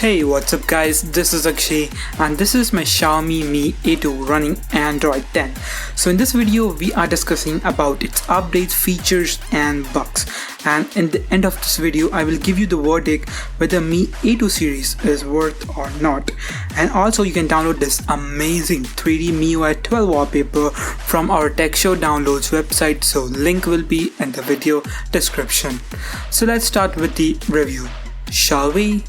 Hey, what's up guys, this is Akshay and this is my Xiaomi Mi A2 running Android 10. So in this video we are discussing about its updates, features and bugs, and in the end of this video I will give you the verdict whether Mi A2 series is worth or not. And also you can download this amazing 3D MIUI 12 wallpaper from our Tech Show downloads website, so link will be in the video description. So let's start with the review, shall we?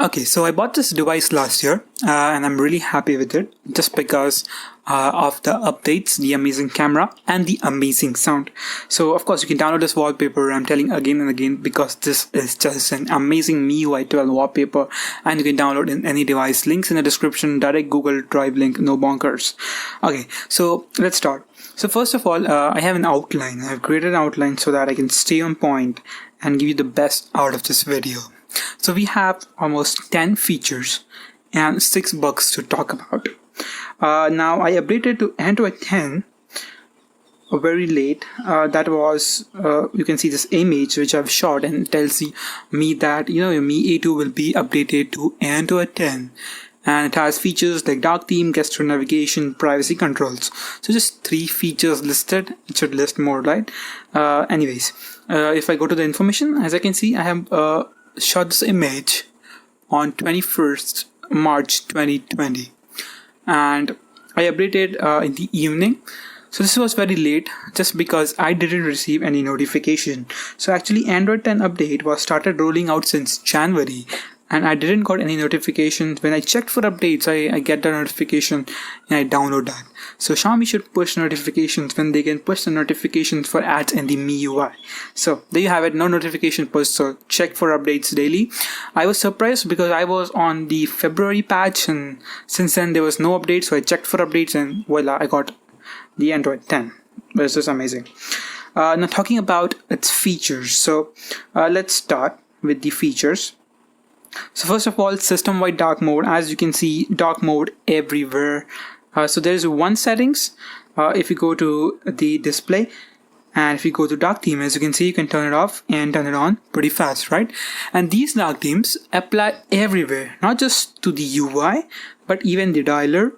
Okay, so I bought this device last year and I'm really happy with it just because of the updates, the amazing camera and the amazing sound. So of course you can download this wallpaper, I'm telling again and again, because this is just an amazing MIUI 12 wallpaper and you can download in any device. Links in the description, direct Google Drive link, no bonkers. Okay, so let's start. So first of all, I have an outline. I have created an outline so that I can stay on point and give you the best out of this video. So we have almost 10 features and 6 bugs to talk about. Now I updated to Android 10 very late. That was, you can see this image which I've shot and it tells me that your Mi A2 will be updated to Android 10. And it has features like dark theme, gesture navigation, privacy controls. So just 3 features listed. It should list more, right? Anyways, if I go to the information, as I can see, I have shot this image on 21st March 2020 and I updated in the evening. So this was very late just because I didn't receive any notification. So actually Android 10 update was started rolling out since January and I didn't got any notifications. When I checked for updates, I get the notification and I download that. So Xiaomi should push notifications when they can push the notifications for ads in the MIUI. So there you have it, no notification push, so check for updates daily. I was surprised because I was on the February patch and since then there was no update, so I checked for updates and voila, I got the Android 10. This is amazing. Now talking about its features, so let's start with the features. So first of all, system-wide dark mode. As you can see, dark mode everywhere. So there is one settings. If you go to the display and if you go to dark theme, as you can see, you can turn it off and turn it on pretty fast, right? And these dark themes apply everywhere, not just to the UI, but even the dialer,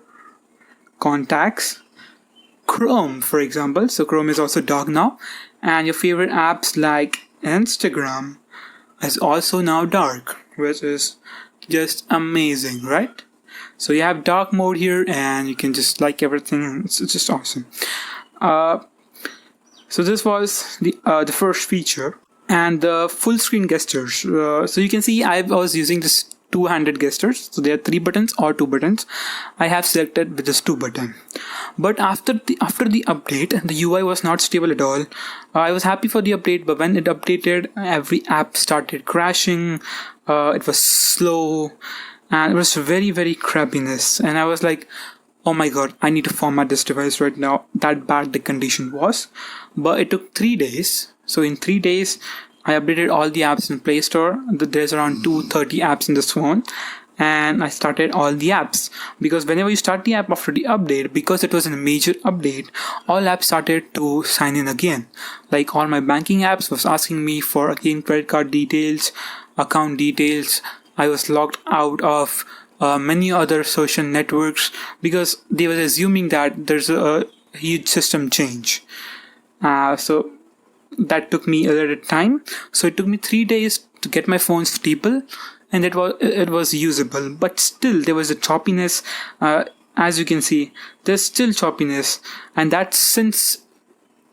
contacts, Chrome, for example. So Chrome is also dark now, and your favorite apps like Instagram is also now dark, which is just amazing, right? So you have dark mode here and you can just like everything. It's just awesome. So this was the first feature, and the full screen gestures. So you can see I was using this two-handed gestures. So there are 3 buttons or 2 buttons. I have selected with this 2 button. But after the update, the UI was not stable at all. I was happy for the update, but when it updated, every app started crashing. It was slow and it was very crappiness, and I was like, oh my god, I need to format this device right now. That bad the condition was. But it took 3 days. So in 3 days I updated all the apps in Play Store. There's around 230 apps in this phone, and I started all the apps, because whenever you start the app after the update, because it was a major update, all apps started to sign in again. Like all my banking apps was asking me for again credit card details, account details. I was logged out of many other social networks because they were assuming that there's a huge system change. So that took me a little time. So it took me 3 days to get my phone stable, and it was usable, but still there was a choppiness. As you can see, there's still choppiness, and that's since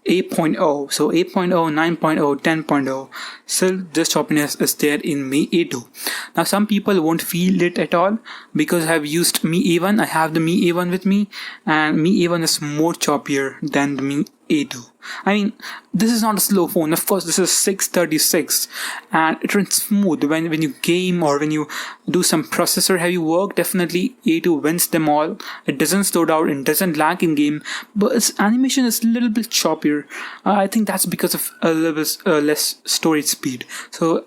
8.0. So 8.0, 9.0, 10.0, still this choppiness is there in Mi A2. Now some people won't feel it at all because I have used Mi A1. I have the Mi A1 with me, and Mi A1 is more choppier than the Mi A2. I mean, this is not a slow phone. Of course, this is 636 and it runs smooth when you game or when you do some processor heavy work. Definitely A2 wins them all. It doesn't slow down, it doesn't lag in game, but its animation is a little bit choppier. I think that's because of a little bit less storage speed. So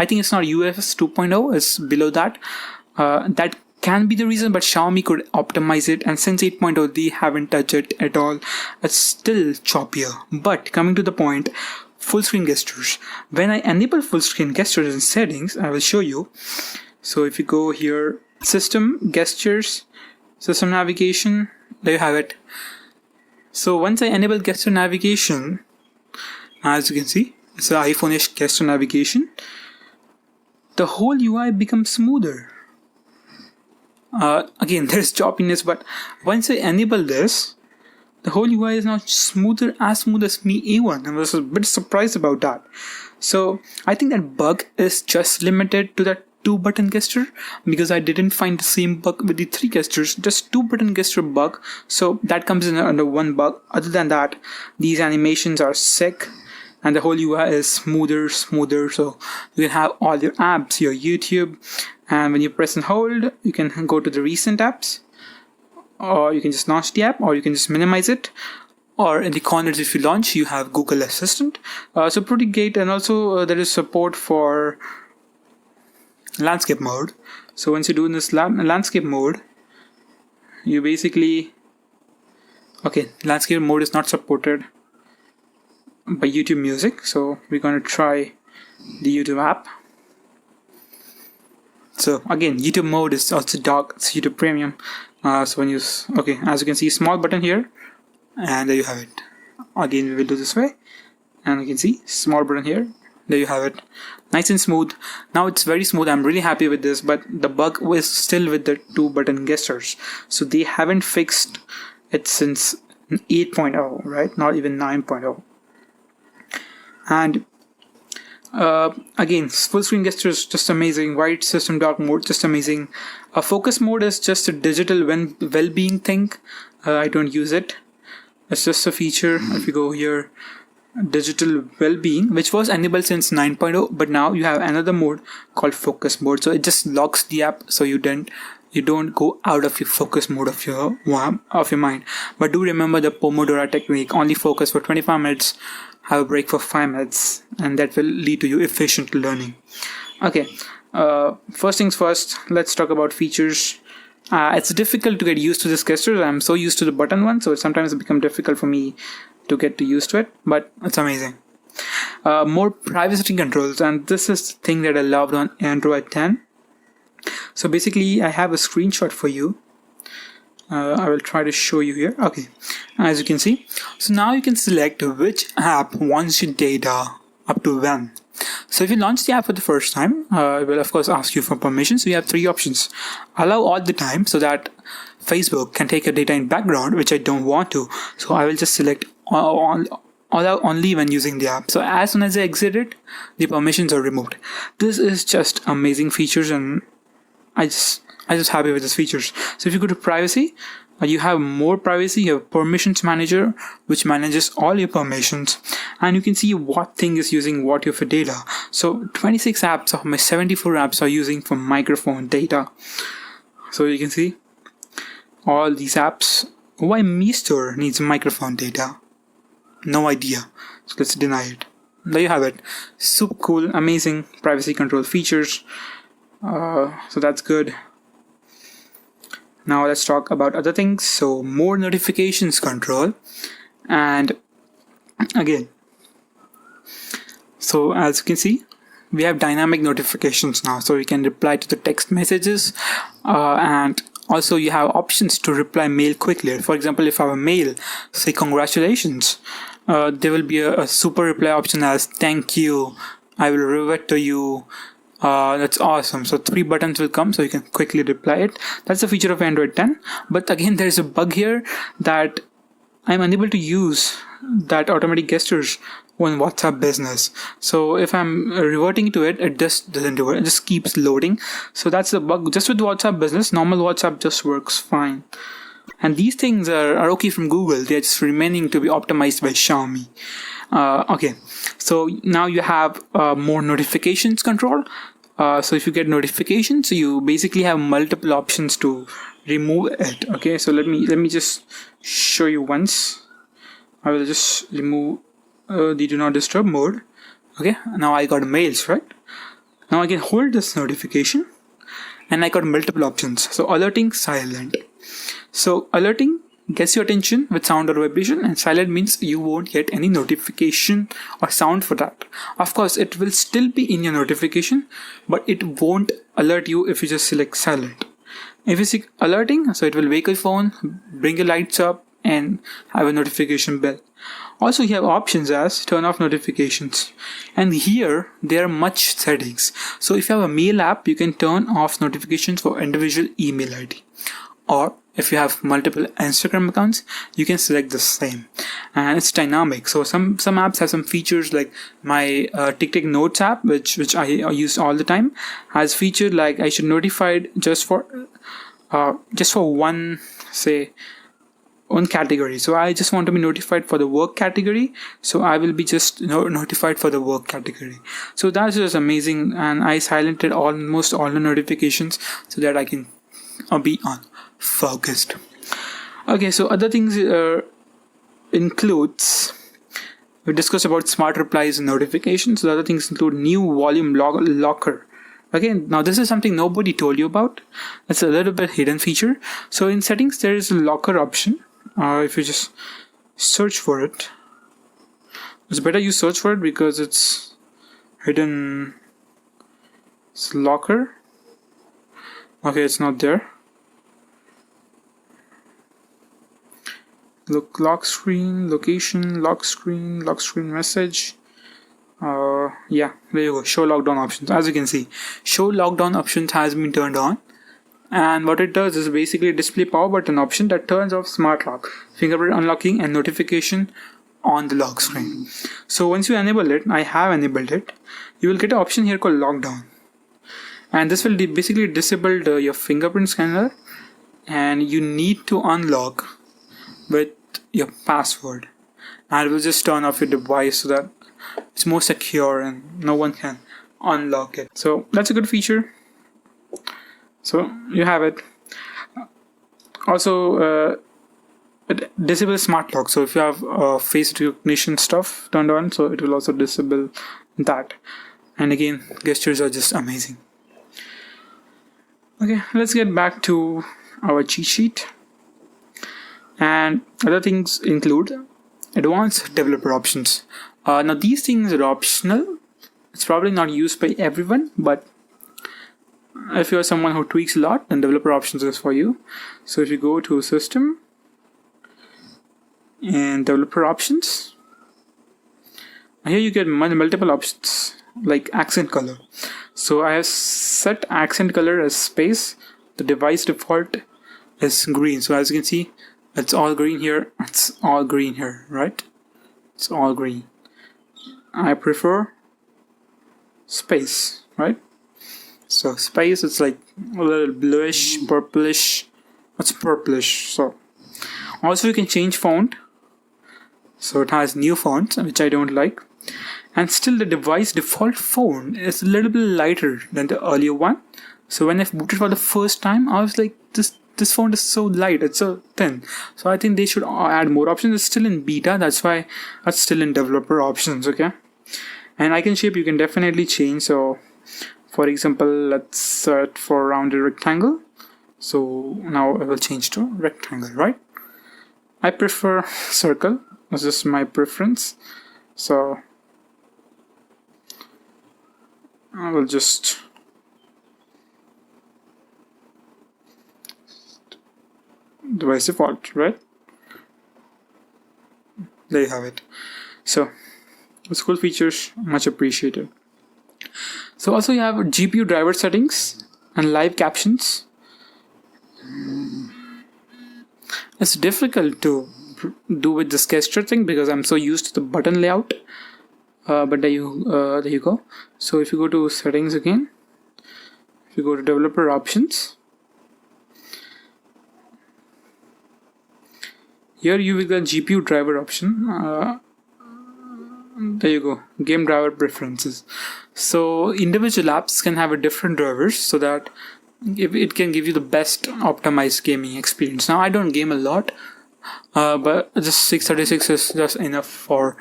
I think it's not UFS 2.0, it's below that. That can be the reason, but Xiaomi could optimize it, and since 8.0 they haven't touched it at all. It's still choppier. But coming to the point, full screen gestures. When I enable full screen gestures in settings, I will show you. So if you go here, system, gestures, system navigation, there you have it. So once I enable gesture navigation, as you can see, it's an iPhone-ish gesture navigation, the whole UI becomes smoother. Again, there's choppiness, but once I enable this, the whole UI is now smoother, as smooth as Mi A1. I was a bit surprised about that. So I think that bug is just limited to that 2-button gesture, because I didn't find the same bug with the 3 gestures, just 2-button gesture bug. So that comes in under one bug. Other than that, these animations are sick, and the whole UI is smoother. So you can have all your apps, your YouTube, and when you press and hold, you can go to the recent apps, or you can just launch the app, or you can just minimize it, or in the corners if you launch, you have Google Assistant. So pretty great. And also there is support for landscape mode. So once you do in this landscape mode, you basically, landscape mode is not supported by YouTube Music, so we're going to try the YouTube app. So again, YouTube mode is also dock, it's YouTube Premium. So when you, as you can see, small button here, and there you have it. Again, we will do this way, and you can see small button here, there you have it. Nice and smooth. Now it's very smooth. I'm really happy with this, but the bug was still with the 2-button gestures. So they haven't fixed it since 8.0, right? Not even 9.0. And again, full screen gestures just amazing. Wide system dock mode just amazing. Focus mode is just a digital well-being thing. I don't use it. It's just a feature. If you go here, digital well-being, which was enabled since 9.0, but now you have another mode called focus mode. So it just locks the app, so you don't go out of your focus mode of your mind. But do remember the Pomodoro technique. Only focus for 25 minutes, have a break for 5 minutes, and that will lead to you efficient learning. Okay, first things first, let's talk about features. It's difficult to get used to this gesture. I'm so used to the button one, so sometimes it becomes difficult for me to get used to it, but it's amazing. More privacy controls, and this is the thing that I loved on Android 10. So basically, I have a screenshot for you. I will try to show you here. Okay, as you can see, so now you can select which app wants your data up to when. So if you launch the app for the first time, it will of course ask you for permission. So you have 3 options. Allow all the time, so that Facebook can take your data in background, which I don't want to. So I will just select allow only when using the app. So as soon as I exit it, the permissions are removed. This is just amazing features, and I just happy with these features. So if you go to privacy, you have more privacy. You have permissions manager, which manages all your permissions, and you can see what thing is using what of your data. So 26 apps of my 74 apps are using for microphone data. So you can see all these apps. Why Mi Store needs microphone data? No idea. So let's deny it. There you have it. Super cool, amazing privacy control features. So that's good. Now let's talk about other things. So more notifications control, and again, so as you can see, we have dynamic notifications now, so you can reply to the text messages, and also you have options to reply mail quickly. For example, if I have a mail, say congratulations, there will be a super reply option as thank you, I will revert to you. That's awesome. So 3 buttons will come, so you can quickly reply it. That's the feature of Android 10. But again, there is a bug here that I'm unable to use that automatic gestures on WhatsApp Business. So if I'm reverting to it, it just doesn't do it. It just keeps loading. So that's the bug. Just with WhatsApp Business, normal WhatsApp just works fine. And these things are okay from Google. They're just remaining to be optimized by Xiaomi. Okay, so now you have more notifications control. So if you get notifications, you basically have multiple options to remove it. Okay, so let me just show you once. I will just remove the do not disturb mode. Okay, now I got mails, right? Now I can hold this notification and I got multiple options. So alerting, silent. So alerting gets your attention with sound or vibration, and silent means you won't get any notification or sound for that. Of course, it will still be in your notification, but it won't alert you if you just select silent. If you see alerting, so it will wake your phone, bring your lights up, and have a notification bell. Also, you have options as turn off notifications, and here there are much settings. So if you have a mail app, you can turn off notifications for individual email ID, or if you have multiple Instagram accounts, you can select the same, and it's dynamic. So some apps have some features, like my TikTok Notes app, which I use all the time, has feature like I should notified just for one category. So I just want to be notified for the work category, so I will be just notified for the work category. So that's just amazing, and I silented almost all the notifications so that I can be on focused. Okay, so other things includes, we discussed about smart replies and notifications. So the other things include new volume locker. Okay, now this is something nobody told you about. It's a little bit hidden feature. So in settings, there is a locker option. If you just search for it, it's better you search for it because it's hidden. It's locker. Okay, it's not there. Lock screen, location, lock screen message. Yeah, there you go. Show lockdown options. As you can see, show lockdown options has been turned on. And what it does is basically display power button option that turns off smart lock, fingerprint unlocking, and notification on the lock screen. So once you enable it, I have enabled it, you will get an option here called lockdown. And this will basically disable your fingerprint scanner, and you need to unlock with your password. And it will just turn off your device so that it's more secure and no one can unlock it. So that's a good feature. So you have it. Also, it disables smart lock. So if you have face recognition stuff turned on, so it will also disable that. And again, gestures are just amazing. Okay, let's get back to our cheat sheet. And other things include advanced developer options. Now these things are optional. It's probably not used by everyone, but if you're someone who tweaks a lot, then developer options is for you. So if you go to system and developer options, here you get multiple options like accent color. So I have set accent color as space. The device default is green. So as you can see, it's all green here. It's all green here, right? It's all green. I prefer space, right? So space, it's like a little bluish, purplish. It's purplish. So also you can change font. So it has new fonts, which I don't like. And still the device default font is a little bit lighter than the earlier one. So when I booted for the first time, I was like, this font is so light, it's so thin. So I think they should add more options. It's still in beta, that's why it's still in developer options, okay? And icon shape you can definitely change. So for example, let's search for rounded rectangle. So now I will change to rectangle, right? I prefer circle. This is my preference. So I will just device default, right? There you have it. So it's cool features, much appreciated. So also you have GPU driver settings and live captions. It's difficult to do with this gesture thing because I'm so used to the button layout. But there you go. So if you go to settings again, if you go to developer options, here you will get GPU driver option. There you go, game driver preferences. So individual apps can have a different drivers so that it can give you the best optimized gaming experience. Now I don't game a lot, but just 636 is just enough for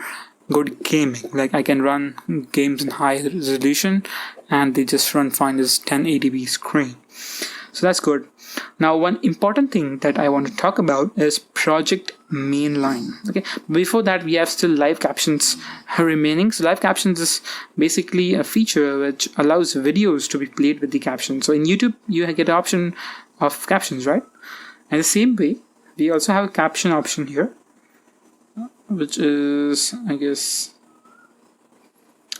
good gaming. Like I can run games in high resolution and they just run fine as 1080p screen. So that's good. Now, one important thing that I want to talk about is Project Mainline. Okay, before that, we have still live captions remaining. So live captions is basically a feature which allows videos to be played with the captions. So in YouTube, you get the option of captions, right? And the same way, we also have a caption option here, which is, I guess,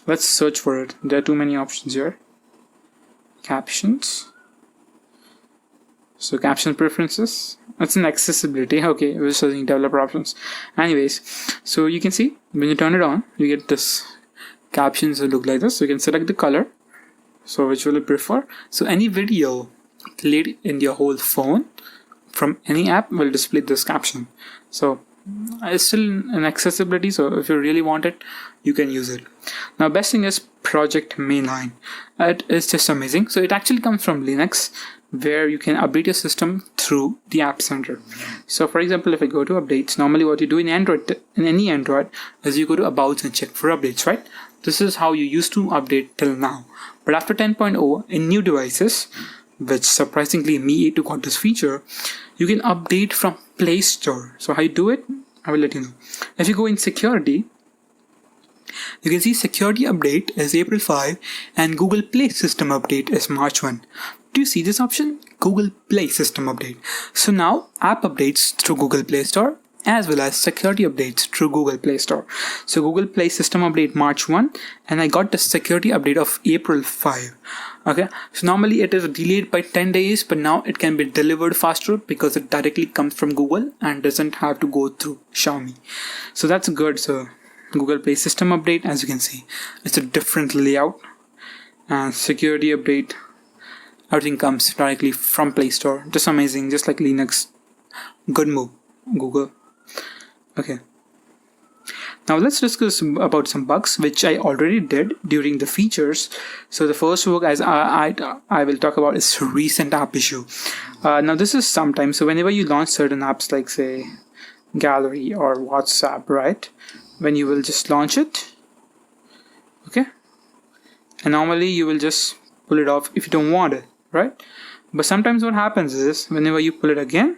let's search for it. There are too many options here. Captions. So caption preferences. That's an accessibility. Okay, we're searching developer options. Anyways, so you can see when you turn it on, you get this captions that look like this. So you can select the color. So which will you prefer? So any video played in your whole phone from any app will display this caption. So it's still an accessibility. So if you really want it, you can use it. Now, best thing is Project Mainline. It is just amazing. So it actually comes from Linux, where you can update your system through the App Center. So for example, if I go to updates, normally what you do in Android, in any Android, is you go to about and check for updates, right? This is how you used to update till now. But after 10.0, in new devices, which surprisingly Mi A2 got this feature, you can update from Play Store. So how you do it, I will let you know. If you go in security, you can see security update is April 5 and Google Play System update is March 1. Do you see this option? Google Play System update. So now app updates through Google Play Store as well as security updates through Google Play Store. So Google Play System update March 1 and I got the security update of April 5. Okay, so normally it is delayed by 10 days, but now it can be delivered faster because it directly comes from Google and doesn't have to go through Xiaomi. So that's good. So Google Play System update, as you can see, it's a different layout, and security update, everything comes directly from Play Store. Just amazing, just like Linux. Good move, Google. Okay. Now let's discuss about some bugs which I already did during the features. So the first bug, as I will talk about, is recent app issue. Now this is sometimes, so whenever you launch certain apps like say Gallery or WhatsApp, right? When you will just launch it, okay? And normally you will just pull it off if you don't want it, right? But sometimes what happens is whenever you pull it again,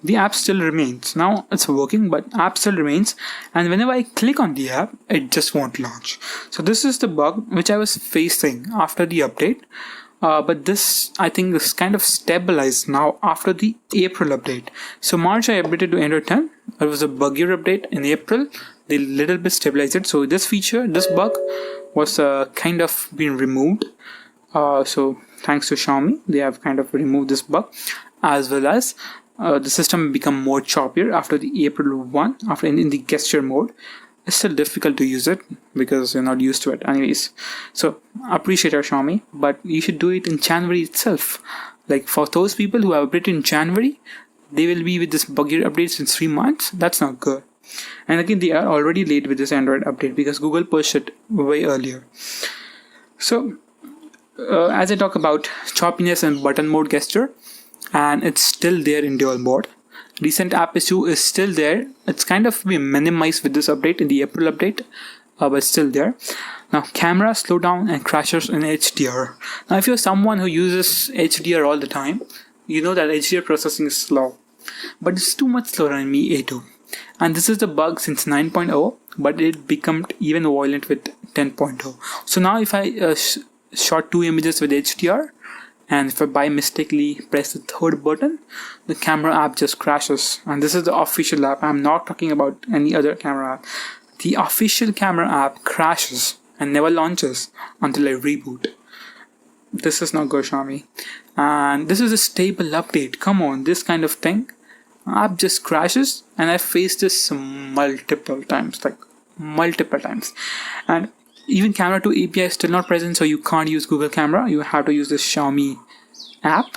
the app still remains. Now it's working, but app still remains. And whenever I click on the app, it just won't launch. So this is the bug which I was facing after the update. But this, I think, is kind of stabilized now after the April update. So March I updated to Android 10. It was a buggier update. In April, they little bit stabilized it. So this feature, this bug was kind of been removed. So thanks to Xiaomi, they have kind of removed this bug, as well as the system become more choppier after the April 1, after in the gesture mode. It's still difficult to use it because you're not used to it. Anyways, so appreciate our Xiaomi, but you should do it in January itself. Like for those people who have updated in January, they will be with this buggy updates in 3 months. That's not good. And again, they are already late with this Android update because Google pushed it way earlier. So as I talk about choppiness and button mode gesture, and it's still there in dual mode. Recent app issue is still there. It's kind of been minimized with this update in the April update, but still there. Now camera slowdown and crashes in HDR. Now if you're someone who uses HDR all the time, you know that HDR processing is slow, but it's too much slower in Mi A2. And this is the bug since 9.0, but it became even violent with 10.0. So now if I shot 2 images with HDR, and if I by mistakenly press the third button, the camera app just crashes. And this is the official app. I'm not talking about any other camera app. The official camera app crashes and never launches until I reboot. This is not good, Xiaomi. And this is a stable update. Come on, this kind of thing. App just crashes, and I faced this multiple times. And even camera to API is still not present, so you can't use Google Camera. You have to use this Xiaomi app.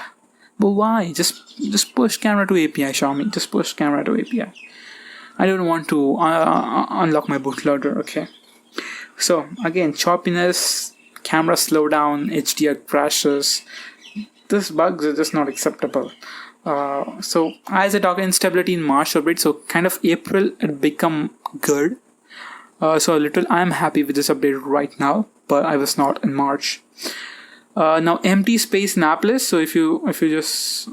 But why? Just push camera to API, Xiaomi. Just push camera to API. I don't want to unlock my bootloader, okay? So again, choppiness, camera slowdown, HDR crashes. This bugs are just not acceptable. So as I talk instability in March update, so kind of April it become good. So a little, I'm happy with this update right now, but I was not in March. Now empty space in app list. So if you just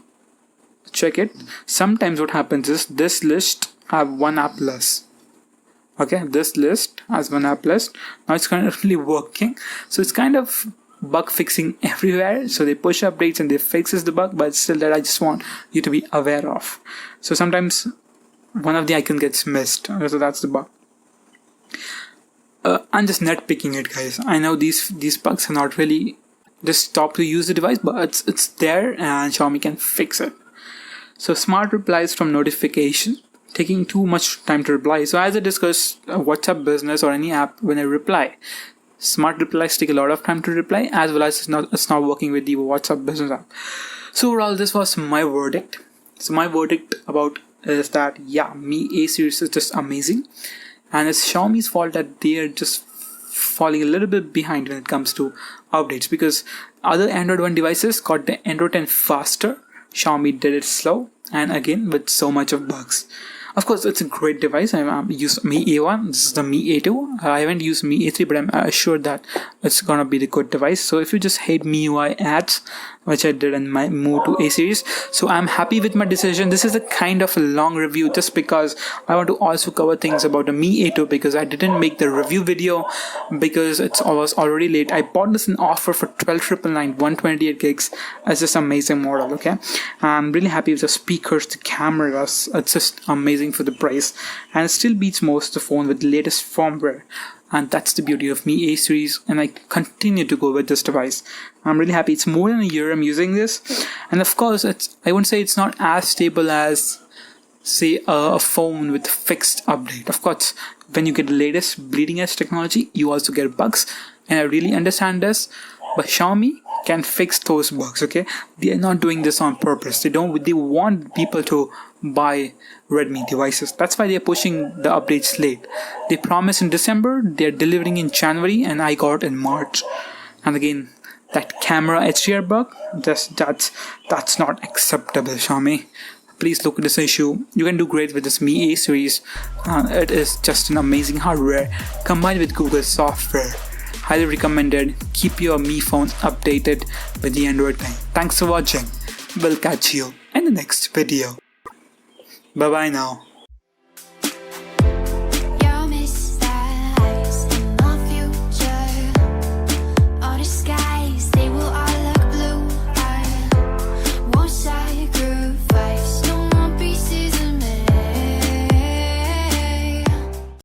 check it, sometimes what happens is this list have one app less. Okay, this list has one app list. Now it's currently working, so it's kind of bug fixing everywhere. So they push updates and they fixes the bug, but still that I just want you to be aware of. So sometimes one of the icon gets missed, so that's the bug. I'm just nitpicking it, guys. I know these bugs are not really just stop to use the device, but it's there and Xiaomi can fix it. So smart replies from notification, taking too much time to reply. So as I discussed, WhatsApp Business or any app, when I reply, smart replies take a lot of time to reply, as well as it's not working with the WhatsApp Business app. So overall, this was my verdict. So my verdict about is that Mi A series is just amazing, and it's Xiaomi's fault that they are just falling a little bit behind when it comes to updates, because other Android 1 devices got the Android 10 faster. Xiaomi did it slow, and again with so much of bugs. Of course, it's a great device. I've used Mi A1. This is the Mi A2. I haven't used Mi A3, but I'm assured that it's gonna be the good device. So if you just hate MIUI ads, which I did in my move to A series, so I'm happy with my decision. This is a kind of a long review just because I want to also cover things about the Mi A2, because I didn't make the review video because it was already late. I bought this in offer for 12,999, 128 gigs. It's just amazing model. Okay, I'm really happy with the speakers, the cameras. It's just amazing for the price, and it still beats most of the phone with the latest firmware. And that's the beauty of Mi A series, and I continue to go with this device. I'm really happy. It's more than a year I'm using this, and of course, I wouldn't say it's not as stable as, say, a phone with fixed update. Of course, when you get the latest bleeding edge technology, you also get bugs, and I really understand this. But Xiaomi can fix those bugs. Okay, they are not doing this on purpose. They want people to buy Redmi devices. That's why they're pushing the updates late. They promised in December, they're delivering in January, and I got in March. And again, that camera HDR bug, that's not acceptable, Xiaomi. Please look at this issue. You can do great with this Mi A series. It is just an amazing hardware combined with Google software. Highly recommended. Keep your Mi phone updated with the Android 10. Thanks for watching. We'll catch you in the next video. Bye bye now.